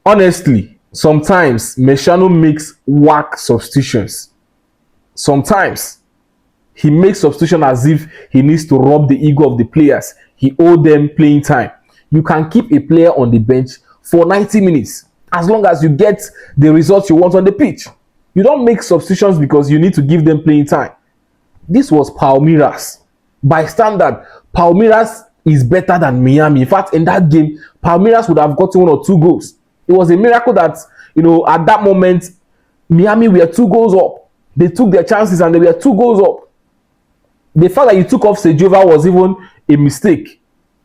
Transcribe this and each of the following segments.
Honestly, sometimes Meshano makes whack substitutions. Sometimes he makes substitution as if he needs to rub the ego of the players. He owes them playing time. You can keep a player on the bench for 90 minutes as long as you get the results you want on the pitch. You don't make substitutions because you need to give them playing time. This was Palmeiras. By standard, Palmeiras is better than Miami. In fact, in that game, Palmeiras would have gotten 1 or 2 goals. It was a miracle that, at that moment, Miami were 2 goals up. They took their chances and they were 2 goals up. The fact that you took off Sejova was even a mistake.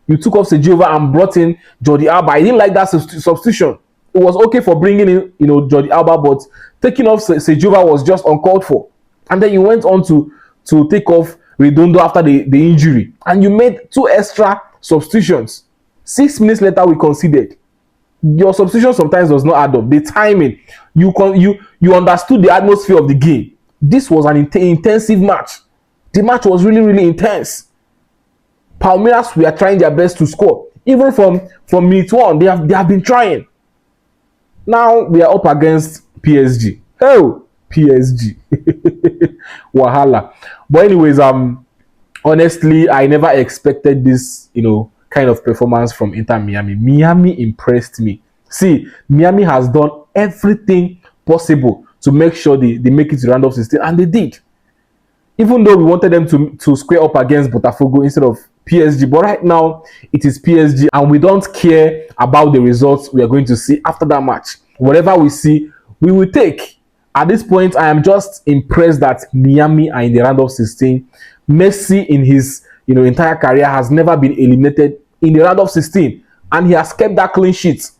You took off Sejova and brought in Jordi Alba. I didn't like that substitution. It was okay for bringing in, Jordi Alba, but taking off Sejova was just uncalled for. And then you went on to take off Redondo after the injury, and you made 2 extra substitutions. 6 minutes later, we conceded. Your substitution sometimes does not add up. The timing, you understood the atmosphere of the game. This was an intensive match. The match was really, really intense. Palmeiras were trying their best to score. Even from minute 1, they have been trying. Now we are up against PSG. Oh, PSG. Wahala. But anyways, honestly, I never expected this, kind of performance from Inter Miami. Miami impressed me. See, Miami has done everything possible to make sure they make it to round of 16, and they did. Even though we wanted them to square up against Botafogo instead of PSG, but right now it is PSG, and we don't care about the results we are going to see after that match. Whatever we see, we will take. At this point, I am just impressed that Miami are in the round of 16. Messi in his entire career has never been eliminated in the round of 16, and he has kept that clean sheet.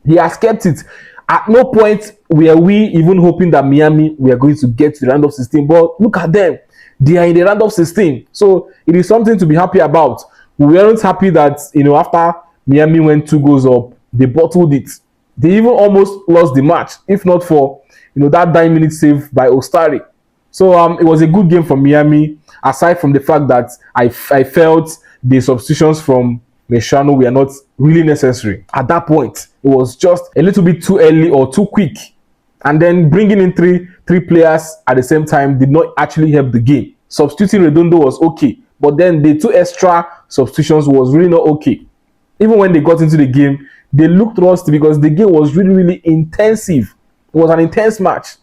He has kept it. At no point were we even hoping that Miami were going to get to the round of 16, but look at them. They are in the round of 16. So it is something to be happy about. We weren't happy that, after Miami went 2 goals up, they bottled it. They even almost lost the match, if not for, that 9-minute save by Ostari. So it was a good game for Miami, aside from the fact that I felt the substitutions from Meshano were not really necessary. At that point, it was just a little bit too early or too quick. And then bringing in three players at the same time did not actually help the game. Substituting Redondo was okay, but then the 2 extra substitutions was really not okay. Even when they got into the game, they looked rusty because the game was really, really intensive. It was an intense match,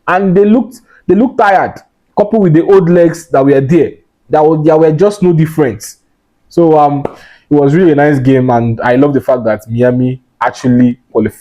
and they looked tired. Coupled with the old legs that were there, there were just no difference. So it was really a nice game, and I love the fact that Miami actually qualified.